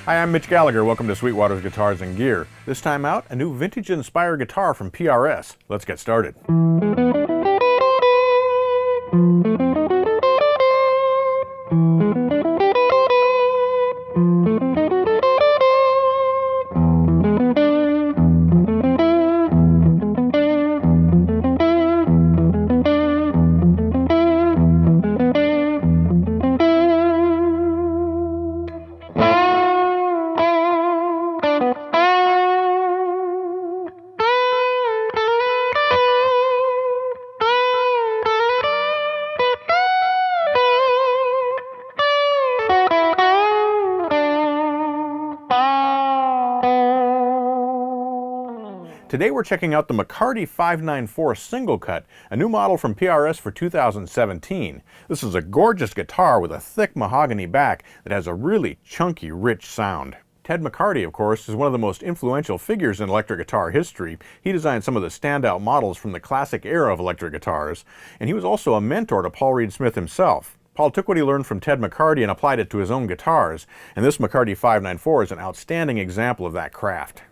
Hi, I'm Mitch Gallagher. Welcome to Sweetwater's Guitars and Gear. This time out, a new vintage-inspired guitar from PRS. Let's get started. Today we're checking out the McCarty 594 Singlecut, a new model from PRS for 2017. This is a gorgeous guitar with a thick mahogany back that has a really chunky, rich sound. Ted McCarty, of course, is one of the most influential figures in electric guitar history. He designed some of the standout models from the classic era of electric guitars, and he was also a mentor to Paul Reed Smith himself. Paul took what he learned from Ted McCarty and applied it to his own guitars, and this McCarty 594 is an outstanding example of that craft.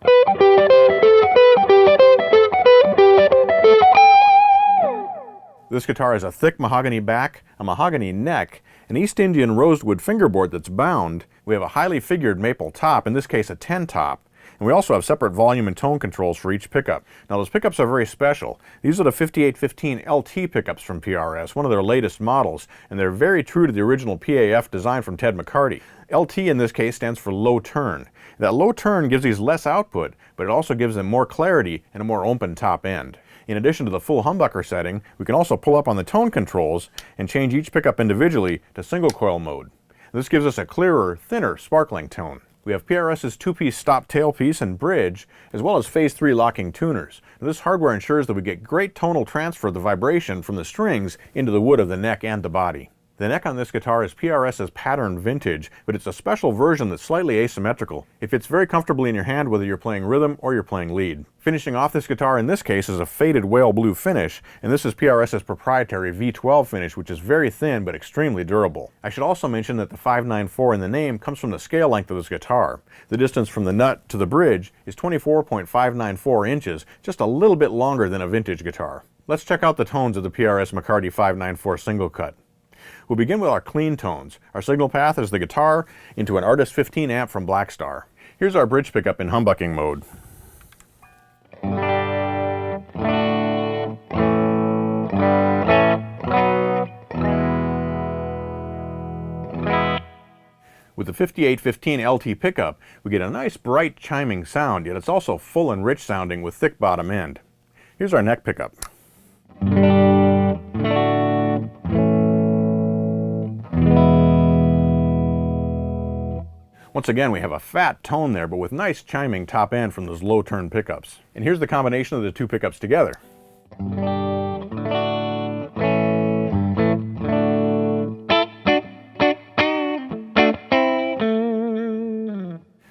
This guitar has a thick mahogany back, a mahogany neck, an East Indian rosewood fingerboard that's bound. We have a highly figured maple top, in this case a 10 top, and we also have separate volume and tone controls for each pickup. Now those pickups are very special. These are the 5815 LT pickups from PRS, one of their latest models, and they're very true to the original PAF design from Ted McCarty. LT in this case stands for low turn. That low turn gives these less output, but it also gives them more clarity and a more open top end. In addition to the full humbucker setting, we can also pull up on the tone controls and change each pickup individually to single coil mode. This gives us a clearer, thinner, sparkling tone. We have PRS's two-piece stop tailpiece and bridge, as well as phase 3 locking tuners. Now, this hardware ensures that we get great tonal transfer of the vibration from the strings into the wood of the neck and the body. The neck on this guitar is PRS's pattern vintage, but it's a special version that's slightly asymmetrical. It fits very comfortably in your hand whether you're playing rhythm or you're playing lead. Finishing off this guitar in this case is a faded whale blue finish, and this is PRS's proprietary V12 finish, which is very thin but extremely durable. I should also mention that the 594 in the name comes from the scale length of this guitar. The distance from the nut to the bridge is 24.594 inches, just a little bit longer than a vintage guitar. Let's check out the tones of the PRS McCarty 594 Singlecut. We'll begin with our clean tones. Our signal path is the guitar into an Artist 15 amp from Blackstar. Here's our bridge pickup in humbucking mode. With the 5815 LT pickup, we get a nice bright chiming sound, yet it's also full and rich sounding with thick bottom end. Here's our neck pickup. Once again, we have a fat tone there, but with nice chiming top end from those low turn pickups. And here's the combination of the two pickups together.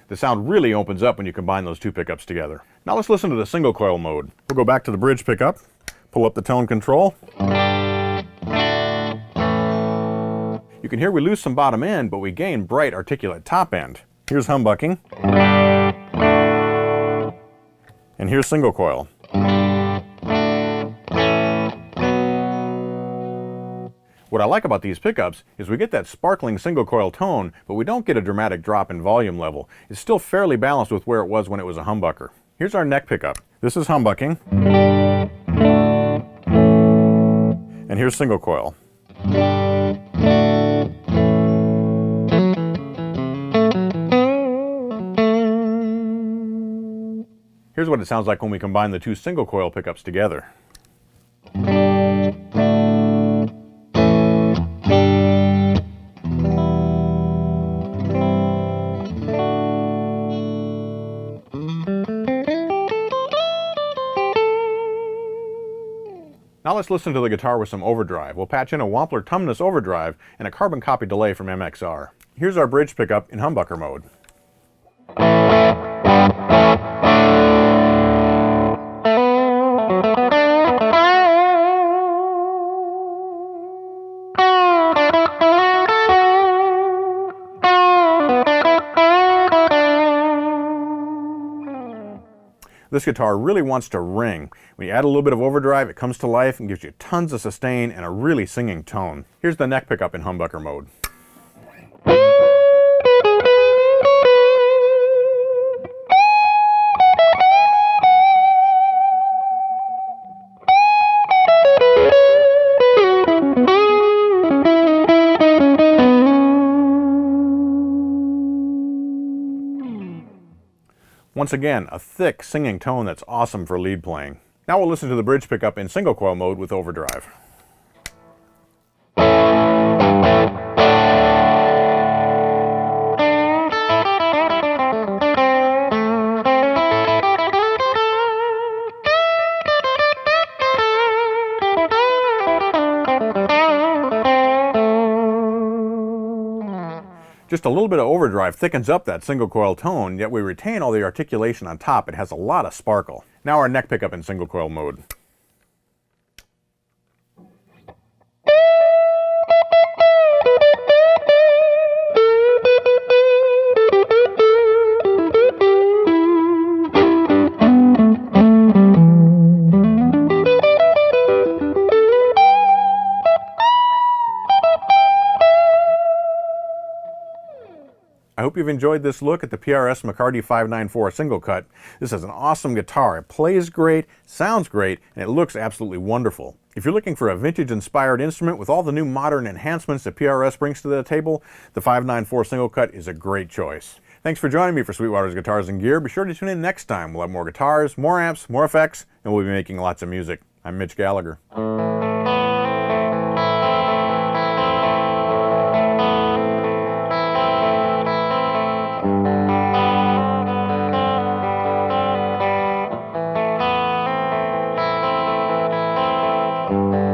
The sound really opens up when you combine those two pickups together. Now let's listen to the single coil mode. We'll go back to the bridge pickup, pull up the tone control. You can hear we lose some bottom end, but we gain bright, articulate top end. Here's humbucking. And here's single coil. What I like about these pickups is we get that sparkling single coil tone, but we don't get a dramatic drop in volume level. It's still fairly balanced with where it was when it was a humbucker. Here's our neck pickup. This is humbucking. And here's single coil. Here's what it sounds like when we combine the two single coil pickups together. Now let's listen to the guitar with some overdrive. We'll patch in a Wampler Tumnus overdrive and a carbon copy delay from MXR. Here's our bridge pickup in humbucker mode. This guitar really wants to ring. When you add a little bit of overdrive, it comes to life and gives you tons of sustain and a really singing tone. Here's the neck pickup in humbucker mode. Once again, a thick singing tone that's awesome for lead playing. Now we'll listen to the bridge pickup in single coil mode with overdrive. Just a little bit of overdrive thickens up that single coil tone, yet we retain all the articulation on top. It has a lot of sparkle. Now our neck pickup in single coil mode. I hope you've enjoyed this look at the PRS McCarty 594 Singlecut. This is an awesome guitar. It plays great, sounds great, and it looks absolutely wonderful. If you're looking for a vintage-inspired instrument with all the new modern enhancements that PRS brings to the table, the 594 Singlecut is a great choice. Thanks for joining me for Sweetwater's Guitars and Gear. Be sure to tune in next time. We'll have more guitars, more amps, more effects, and we'll be making lots of music. I'm Mitch Gallagher. Thank you.